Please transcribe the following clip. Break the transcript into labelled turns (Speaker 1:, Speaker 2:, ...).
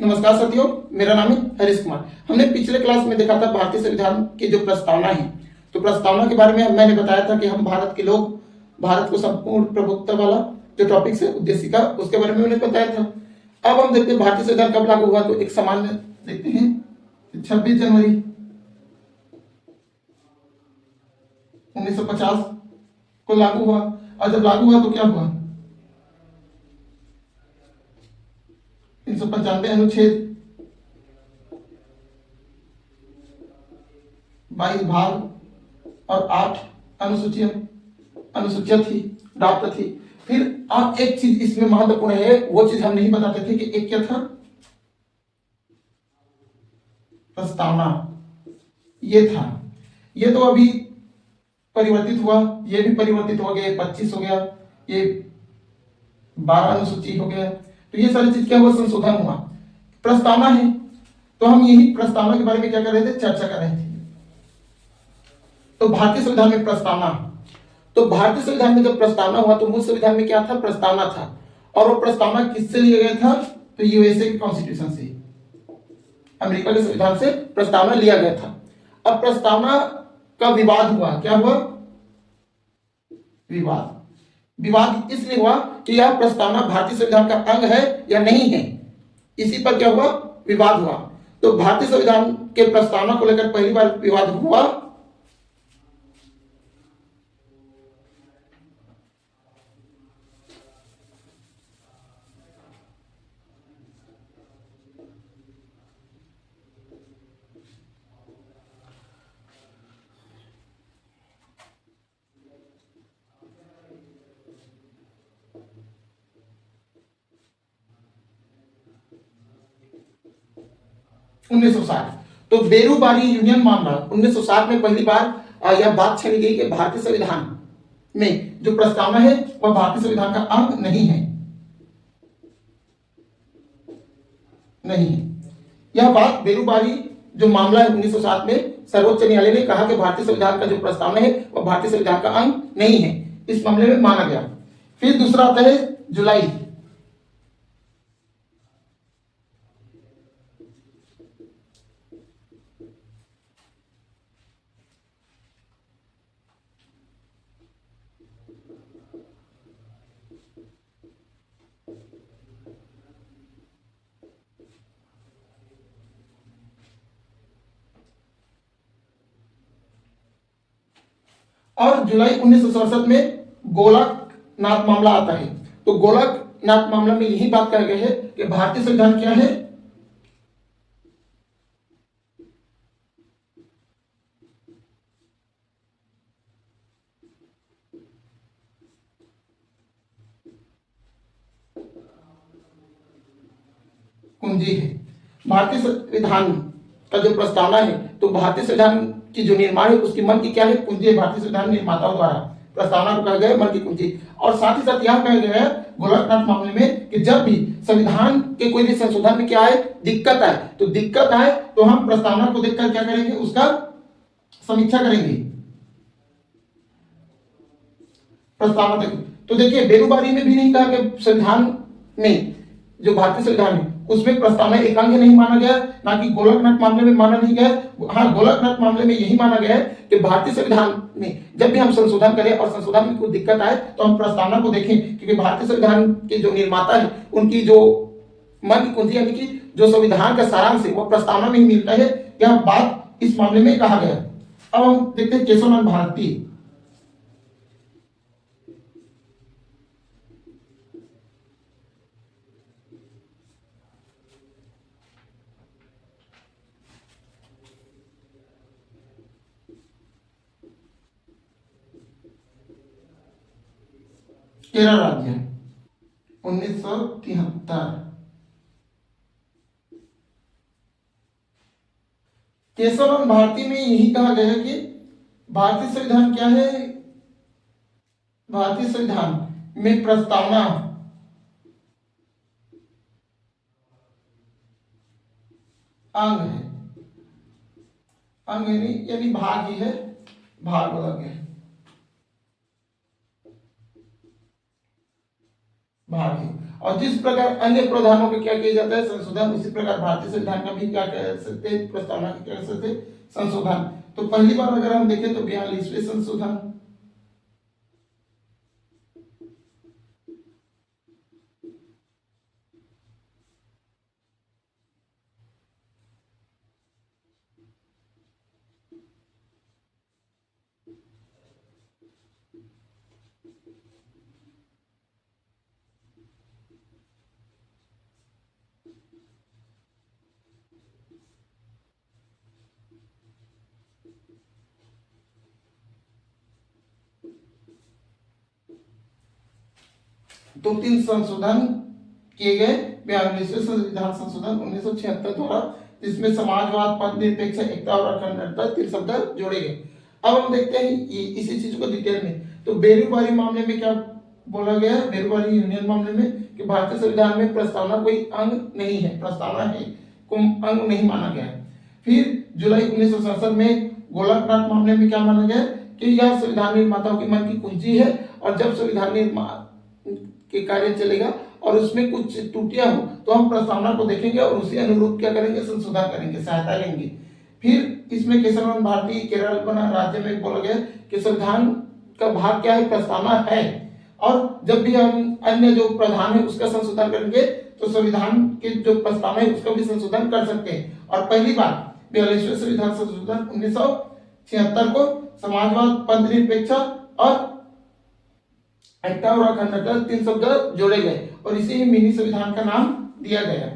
Speaker 1: नमस्कार साथियों, मेरा नाम है हरीश कुमार। हमने पिछले क्लास में देखा था भारतीय संविधान की जो प्रस्तावना है। तो प्रस्तावना के बारे में मैंने बताया था कि हम भारत के लोग, भारत को संपूर्ण प्रभुत्व वाला जो टॉपिक है उद्देशिका, उसके बारे में मैंने बताया था। अब हम देखते हैं भारतीय संविधान कब लागू हुआ। तो एक सामान्य देखते हैं, 26 जनवरी 1950 को लागू हुआ। और जब लागू हुआ तो क्या हुआ, 395 अनुच्छेद, 22 भाग और 8 अनुसूचियां थी, प्राप्त थी। फिर अब एक चीज इसमें महत्वपूर्ण है, वो चीज हम नहीं बताते थे कि एक क्या था, प्रस्तावना। ये था, ये तो अभी परिवर्तित हुआ, ये भी परिवर्तित हो गया, 25 हो गया, ये 12 अनुसूची हो गया। तो ये सारी चीज क्या हुआ, संशोधन हुआ। प्रस्तावना है, तो हम यही प्रस्तावना के बारे में क्या कर रहे थे, चर्चा कर रहे थे। तो भारतीय संविधान में प्रस्तावना, तो भारतीय संविधान में जब प्रस्तावना हुआ तो मूल संविधान में क्या था, प्रस्तावना था। और वो प्रस्तावना किससे लिया गया था, तो यूएसए के कॉन्स्टिट्यूशन से, अमेरिका के संविधान से प्रस्तावना लिया गया था। अब प्रस्तावना का विवाद हुआ, क्या हुआ, विवाद इसलिए हुआ कि यह प्रस्तावना भारतीय संविधान का अंग है या नहीं है, इसी पर क्या हुआ, विवाद हुआ। तो भारतीय संविधान के प्रस्तावना को लेकर पहली बार विवाद हुआ 1960। तो बेरूबारी यूनियन मामला 1960 में पहली बार यह बात छेड़ी गई कि भारतीय संविधान में जो प्रस्तावना है वह भारतीय संविधान का अंग नहीं है, यह बात बेरूबारी जो मामला है 1960 में सर्वोच्च न्यायालय ने कहा कि भारतीय संविधान का जो प्रस्तावना है वह भारतीय संविधान का अंग नहीं है, इस मामले में माना गया। फिर दूसरा आता है जुलाई, और जुलाई 1967 में गोलकनाथ मामला आता है। तो गोलकनाथ मामला में यही बात कहा गया है कि भारतीय संविधान क्या है, कुंजी है। भारतीय संविधान का जो प्रस्तावना है, तो भारतीय संविधान की जो निर्माण है उसकी मन की क्या है, कुंजी है। भारतीय संविधान निर्माताओं द्वारा प्रस्तावना को कहा गया है मन की कुंजी। और साथ ही साथ यह कहा गया है गोलकनाथ मामले में कि जब भी संविधान के कोई भी संशोधन में क्या आए, दिक्कत आए, तो हम प्रस्तावना को देखकर क्या करेंगे, उसका समीक्षा करेंगे, प्रस्तावना देखेंगे। तो देखिए बेरूबारी में भी नहीं कहा कि संविधान में जो भारतीय संविधान है उसमें प्रस्तावना एक अंग नहीं माना गया, ना कि गोलकनाथ मामले में माना नहीं गया। हाँ, गोलकनाथ मामले में यही माना गया है कि भारतीय संविधान में जब भी हम संशोधन करें और संशोधन में कोई दिक्कत आए तो हम प्रस्तावना को देखें, क्योंकि भारतीय संविधान के जो निर्माता है उनकी जो मन की कुंजी यानी कि जो संविधान का सारांश है वो प्रस्तावना में ही मिलता है। यह बात इस मामले में कहा गया। अब हम देखते हैं केशवनंद भारती, केरल राज्य, 1973। केशवनंद भारती में यही कहा गया है कि भारतीय संविधान क्या है, भारतीय संविधान में प्रस्तावना अंग है, अंग यानी भाग ही है, भाग अलग है, भाग है। और जिस प्रकार अन्य प्रावधानों का क्या किया जाता है संशोधन, उसी प्रकार भारतीय संविधान का भी क्या कह सकते हैं, प्रस्तावना का क्या कह सकते हैं, संशोधन। तो पहली बार अगर हम देखें तो 42वें संशोधन, तो 3 संशोधन किए गए 42वें संविधान संशोधन 1976 द्वारा, जिसमें समाजवाद, पद निरपेक्ष, एकता और अखंडता 3 शब्द जोड़े गए। अब हम देखते हैं इसी चीज को डिटेल में। तो बेरोजगारी मामले में क्या बोला गया है, बेरोजगारी यूनियन मामले में कि भारतीय संविधान में प्रस्तावना कोई अंग नहीं है, प्रस्तावना है को अंग नहीं माना गया है। फिर जुलाई 1967 में गोलकनाथ मामले में क्या माना गया कि यह संविधान निर्माताओं के मन की कुंजी है और जब संविधान निर्माण के कार्य चलेगा और उसमें कुछ त्रुटियां हो तो हम प्रस्तावना को देखेंगे और उसी अनुरूप क्या करेंगे, संशोधन करेंगे, सहायता लेंगे। फिर इसमें केशव भारती केरल बना राज्य में बोला गया कि संविधान का भाग क्या है, प्रस्तावना है, और जब भी हम अन्य जो प्रावधान है उसका संशोधन करेंगे तो संविधान के जो प्रस्तावना है उसका भी संशोधन कर सकते हैं। और पहली बार 42वें संविधान संशोधन 1976 को समाजवाद, पद निरपेक्ष और एकता और अखंडता 3 शब्द जोड़े गए और इसी मिनी संविधान का नाम दिया गया।